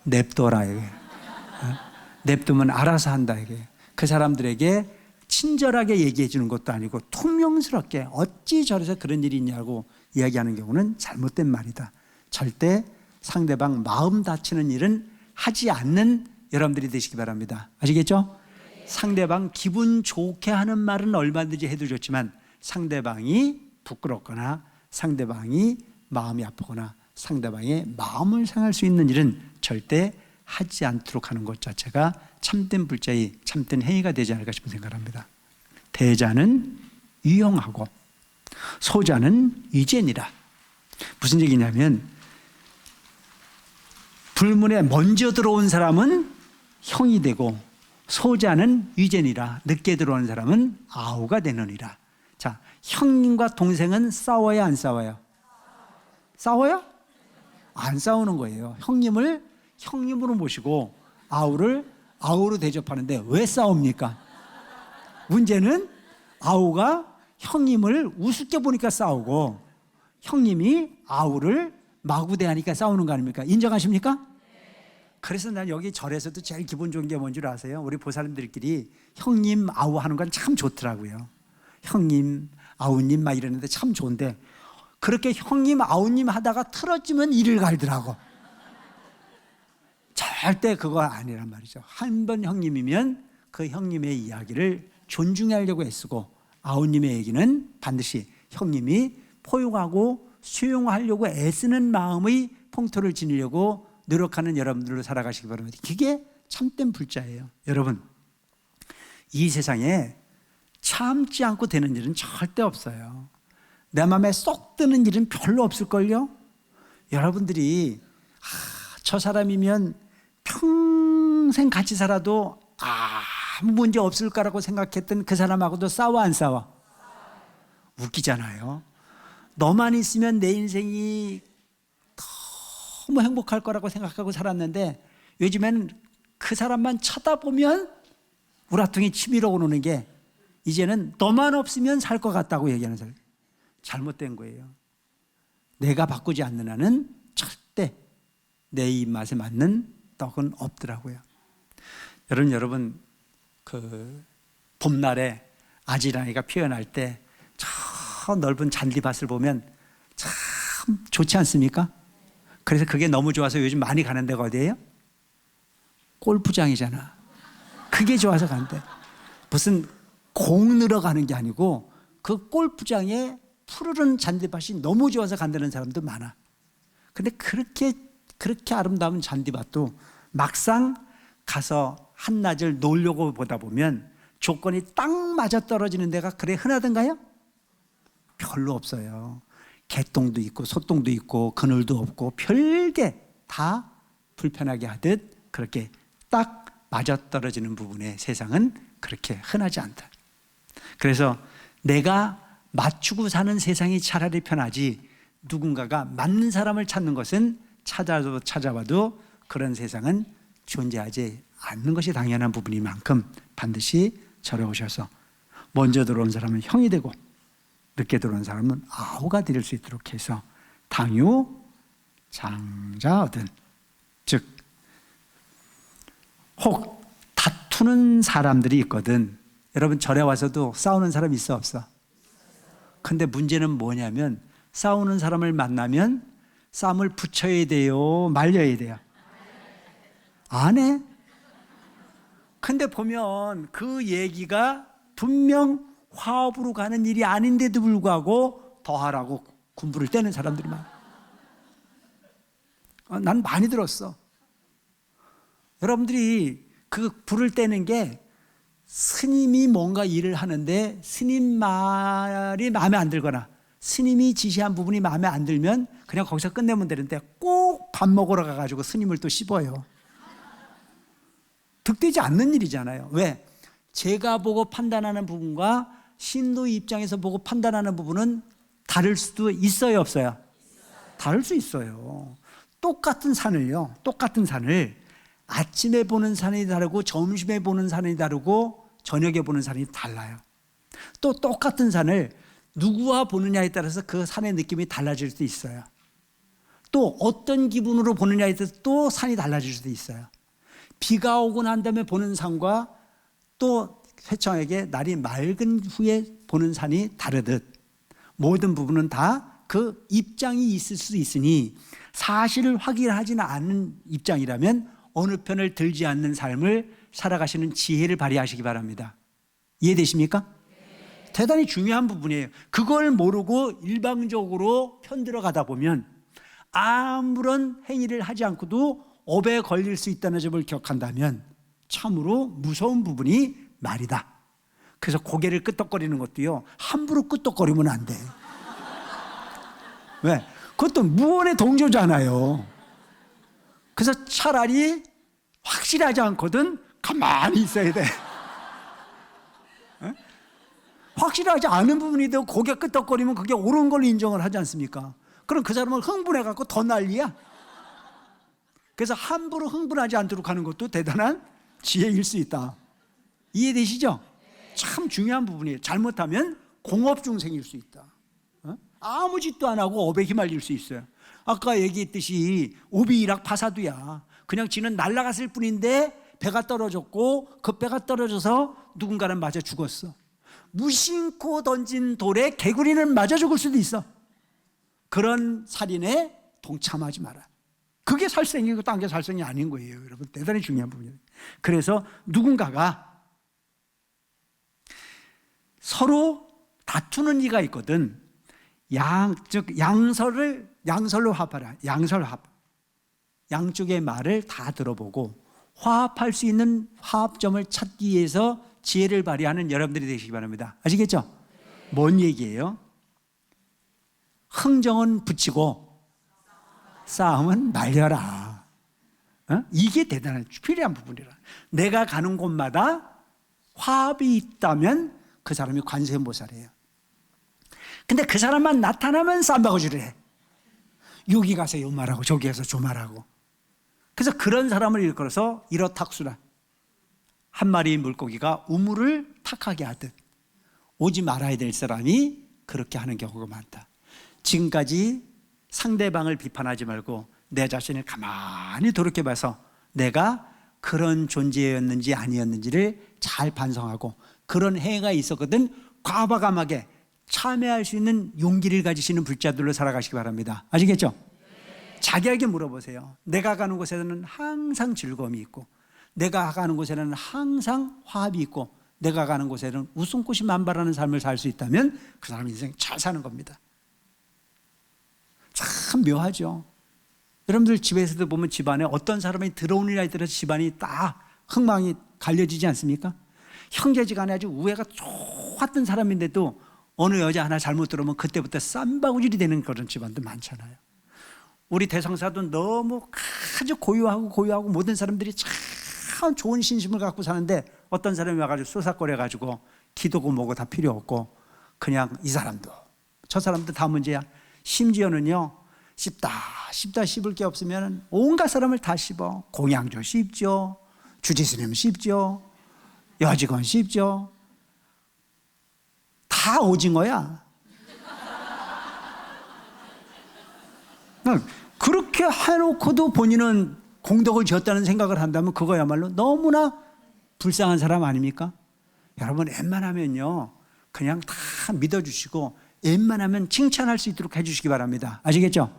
냅둬라 이게. 냅두면 알아서 한다 이게. 그 사람들에게 친절하게 얘기해 주는 것도 아니고 퉁명스럽게 어찌 저래서 그런 일이 있냐고 이야기하는 경우는 잘못된 말이다. 절대 상대방 마음 다치는 일은 하지 않는 여러분들이 되시기 바랍니다. 아시겠죠? 상대방 기분 좋게 하는 말은 얼마든지 해도 좋지만 상대방이 부끄럽거나 상대방이 마음이 아프거나 상대방의 마음을 상할 수 있는 일은 절대 하지 않도록 하는 것 자체가 참된 불자의 참된 행위가 되지 않을까 싶은 생각을 합니다. 대자는 유용하고 소자는 위제니라. 무슨 얘기냐면 불문에 먼저 들어온 사람은 형이 되고 소자는 위제니라. 늦게 들어오는 사람은 아우가 되느니라. 자, 형님과 동생은 싸워야 안 싸워요? 싸워요? 안 싸우는 거예요. 형님을 형님으로 모시고 아우를 아우로 대접하는데 왜 싸웁니까? 문제는 아우가 형님을 우습게 보니까 싸우고 형님이 아우를 마구대하니까 싸우는 거 아닙니까? 인정하십니까? 그래서 난 여기 절에서도 제일 기본 좋은 게 뭔 줄 아세요? 우리 보살님들끼리 형님 아우 하는 건 참 좋더라고요. 형님 아우님 막 이러는데 참 좋은데 그렇게 형님 아우님 하다가 틀어지면 이를 갈더라고. 절대 그거 아니란 말이죠. 한 번 형님이면 그 형님의 이야기를 존중하려고 애쓰고 아우님의 얘기는 반드시 형님이 포용하고 수용하려고 애쓰는 마음의 풍토를 지니려고 노력하는 여러분들로 살아가시기 바랍니다. 그게 참된 불자예요. 여러분, 이 세상에 참지 않고 되는 일은 절대 없어요. 내 마음에 쏙 드는 일은 별로 없을걸요. 여러분들이 저 사람이면 평생 같이 살아도 아무 문제 없을 거라고 생각했던 그 사람하고도 싸워 안 싸워? 웃기잖아요. 너만 있으면 내 인생이 너무 행복할 거라고 생각하고 살았는데 요즘엔 그 사람만 쳐다보면 우라통이 치밀어 오르는 게 이제는 너만 없으면 살 것 같다고 얘기하는 사람. 잘못된 거예요. 내가 바꾸지 않는 한은 절대 내 입맛에 맞는 떡은 없더라고요. 여러분 그 봄날에 아지랑이가 피어날 때 저 넓은 잔디밭을 보면 참 좋지 않습니까? 그래서 그게 너무 좋아서 요즘 많이 가는 데가 어디예요? 골프장이잖아. 그게 좋아서 간대. 무슨 공 늘어가는 게 아니고 그 골프장에 푸르른 잔디밭이 너무 좋아서 간다는 사람도 많아. 근데 그렇게 아름다운 잔디밭도 막상 가서 한낮을 놀려고 보다 보면 조건이 딱 맞아 떨어지는 데가 그래 흔하던가요? 별로 없어요. 개똥도 있고 소똥도 있고 그늘도 없고 별게 다 불편하게 하듯 그렇게 딱 맞아떨어지는 부분에 세상은 그렇게 흔하지 않다. 그래서 내가 맞추고 사는 세상이 차라리 편하지 누군가가 맞는 사람을 찾는 것은 찾아봐도 그런 세상은 존재하지 않는 것이 당연한 부분인 만큼 반드시 절에 오셔서 먼저 들어온 사람은 형이 되고 늦게 들어온 사람은 아우가 될 수 있도록 해서 당유 장자 얻은, 즉 혹 다투는 사람들이 있거든. 여러분 절에 와서도 싸우는 사람 있어 없어? 근데 문제는 뭐냐면 싸우는 사람을 만나면 싸움을 붙여야 돼요, 말려야 돼요? 안 해. 근데 보면 그 얘기가 분명 화합으로 가는 일이 아닌데도 불구하고 더 하라고 군부를 떼는 사람들이 많아. 난 많이 들었어. 여러분들이 그 불을 떼는 게 스님이 뭔가 일을 하는데 스님 말이 마음에 안 들거나 스님이 지시한 부분이 마음에 안 들면 그냥 거기서 끝내면 되는데 꼭 밥 먹으러 가가지고 스님을 또 씹어요. 득되지 않는 일이잖아요. 왜? 제가 보고 판단하는 부분과 신도 입장에서 보고 판단하는 부분은 다를 수도 있어요, 없어요? 다를 수 있어요. 똑같은 산을 아침에 보는 산이 다르고 점심에 보는 산이 다르고 저녁에 보는 산이 달라요. 또 똑같은 산을 누구와 보느냐에 따라서 그 산의 느낌이 달라질 수도 있어요. 또 어떤 기분으로 보느냐에 따라서 또 산이 달라질 수도 있어요. 비가 오고 난 다음에 보는 산과 또 회청에게 날이 맑은 후에 보는 산이 다르듯 모든 부분은 다 그 입장이 있을 수 있으니 사실을 확인하지는 않는 입장이라면 어느 편을 들지 않는 삶을 살아가시는 지혜를 발휘하시기 바랍니다. 이해되십니까? 대단히 중요한 부분이에요. 그걸 모르고 일방적으로 편들어 가다 보면 아무런 행위를 하지 않고도 업에 걸릴 수 있다는 점을 기억한다면 참으로 무서운 부분이 말이다. 그래서 고개를 끄덕거리는 것도요, 함부로 끄덕거리면 안 돼. 왜? 그것도 무언의 동조잖아요. 그래서 차라리 확실하지 않거든 가만히 있어야 돼. 확실하지 않은 부분이도 고개 끄덕거리면 그게 옳은 걸로 인정을 하지 않습니까? 그럼 그 사람은 흥분해갖고 더 난리야. 그래서 함부로 흥분하지 않도록 하는 것도 대단한 지혜일 수 있다. 이해되시죠? 참 중요한 부분이에요. 잘못하면 공업중생일 수 있다. 아무 짓도 안 하고 업에 휘말릴 수 있어요. 아까 얘기했듯이 오비일학파사두야. 그냥 지는 날아갔을 뿐인데 배가 떨어졌고 그 배가 떨어져서 누군가는 맞아 죽었어. 무심코 던진 돌에 개구리는 맞아 죽을 수도 있어. 그런 살인에 동참하지 마라. 그게 살생이고 딴 게 살생이 아닌 거예요. 여러분, 대단히 중요한 부분이에요. 그래서 누군가가 서로 다투는 이가 있거든. 양설로 화합하라. 양설화합. 양쪽의 말을 다 들어보고 화합할 수 있는 화합점을 찾기 위해서 지혜를 발휘하는 여러분들이 되시기 바랍니다. 아시겠죠? 뭔 얘기예요? 흥정은 붙이고 싸움은 말려라. 이게 대단한 필요한 부분이라. 내가 가는 곳마다 화합이 있다면 그 사람이 관세음보살이에요. 근데 그 사람만 나타나면 쌈바구질을 해. 여기 가서 요 말하고 저기 가서 저 말하고. 그래서 그런 사람을 일컬어서 이러탁수라. 한 마리의 물고기가 우물을 탁하게 하듯 오지 말아야 될 사람이 그렇게 하는 경우가 많다. 지금까지 상대방을 비판하지 말고 내 자신을 가만히 돌이켜봐서 내가 그런 존재였는지 아니었는지를 잘 반성하고 그런 행위가 있었거든 과감하게 참여할 수 있는 용기를 가지시는 불자들로 살아가시기 바랍니다. 아시겠죠? 자기에게 물어보세요. 내가 가는 곳에는 항상 즐거움이 있고 내가 가는 곳에는 항상 화합이 있고 내가 가는 곳에는 웃음꽃이 만발하는 삶을 살 수 있다면 그 사람 인생 잘 사는 겁니다. 참 묘하죠. 여러분들 집에서도 보면 집안에 어떤 사람이 들어오느냐에 따라서 집안이 딱 흥망이 갈려지지 않습니까? 형제지간에 아주 우애가 좋았던 사람인데도 어느 여자 하나 잘못 들어오면 그때부터 쌈바구질이 되는 그런 집안도 많잖아요. 우리 대성사도 너무 아주 고요하고 모든 사람들이 참 좋은 신심을 갖고 사는데 어떤 사람이 와가지고 쏘삭거려가지고 기도고 뭐고 다 필요 없고 그냥 이 사람도 저 사람도 다 문제야. 심지어는요, 씹다 씹을 게 없으면 온갖 사람을 다 씹어. 공양조 씹죠, 주지스님 씹죠, 여직원 씹죠. 다 오징어야. 그렇게 해놓고도 본인은 공덕을 지었다는 생각을 한다면 그거야말로 너무나 불쌍한 사람 아닙니까? 여러분, 웬만하면요 그냥 다 믿어주시고 웬만하면 칭찬할 수 있도록 해주시기 바랍니다. 아시겠죠?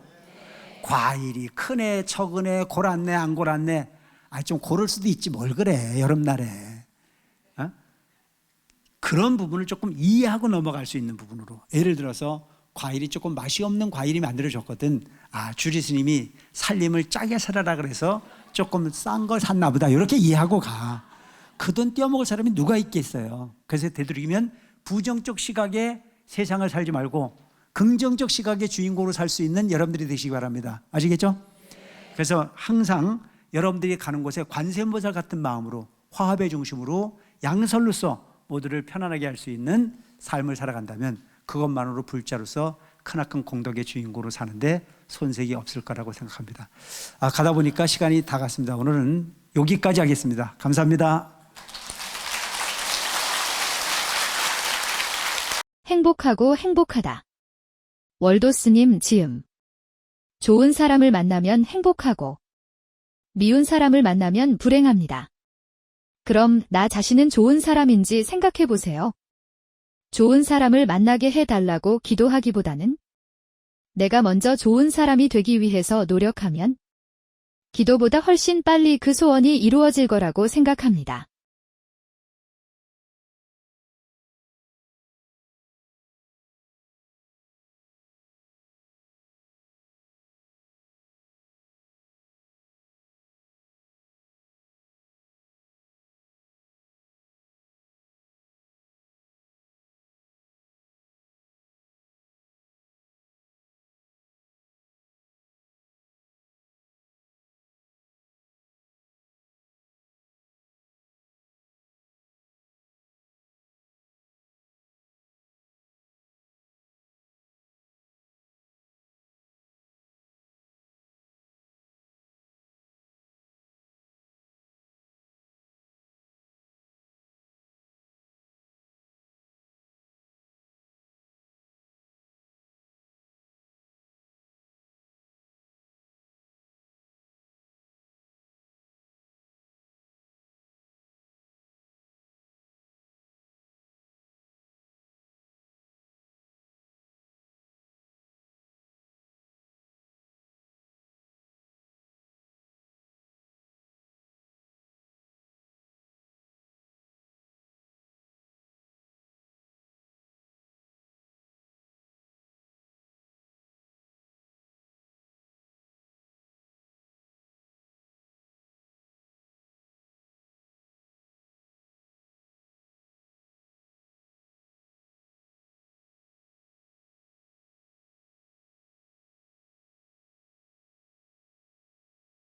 과일이 크네 적으네 골았네 안 골았네, 좀 고를 수도 있지 뭘 그래 여름날에. 그런 부분을 조금 이해하고 넘어갈 수 있는 부분으로, 예를 들어서 과일이 조금 맛이 없는 과일이 만들어졌거든. 주지 스님이 살림을 짜게 살아라 그래서 조금 싼 걸 샀나 보다, 이렇게 이해하고 가. 그 돈 떼어먹을 사람이 누가 있겠어요. 그래서 되도록이면 부정적 시각에 세상을 살지 말고 긍정적 시각의 주인공으로 살 수 있는 여러분들이 되시기 바랍니다. 아시겠죠? 그래서 항상 여러분들이 가는 곳에 관세음보살 같은 마음으로 화합의 중심으로 양설로서 모두를 편안하게 할 수 있는 삶을 살아간다면 그것만으로 불자로서 크나큰 공덕의 주인공으로 사는데 손색이 없을 거라고 생각합니다. 가다 보니까 시간이 다 갔습니다. 오늘은 여기까지 하겠습니다. 감사합니다. 행복하고 행복하다. 월도스님 지음. 좋은 사람을 만나면 행복하고 미운 사람을 만나면 불행합니다. 그럼 나 자신은 좋은 사람인지 생각해 보세요. 좋은 사람을 만나게 해달라고 기도하기보다는 내가 먼저 좋은 사람이 되기 위해서 노력하면 기도보다 훨씬 빨리 그 소원이 이루어질 거라고 생각합니다.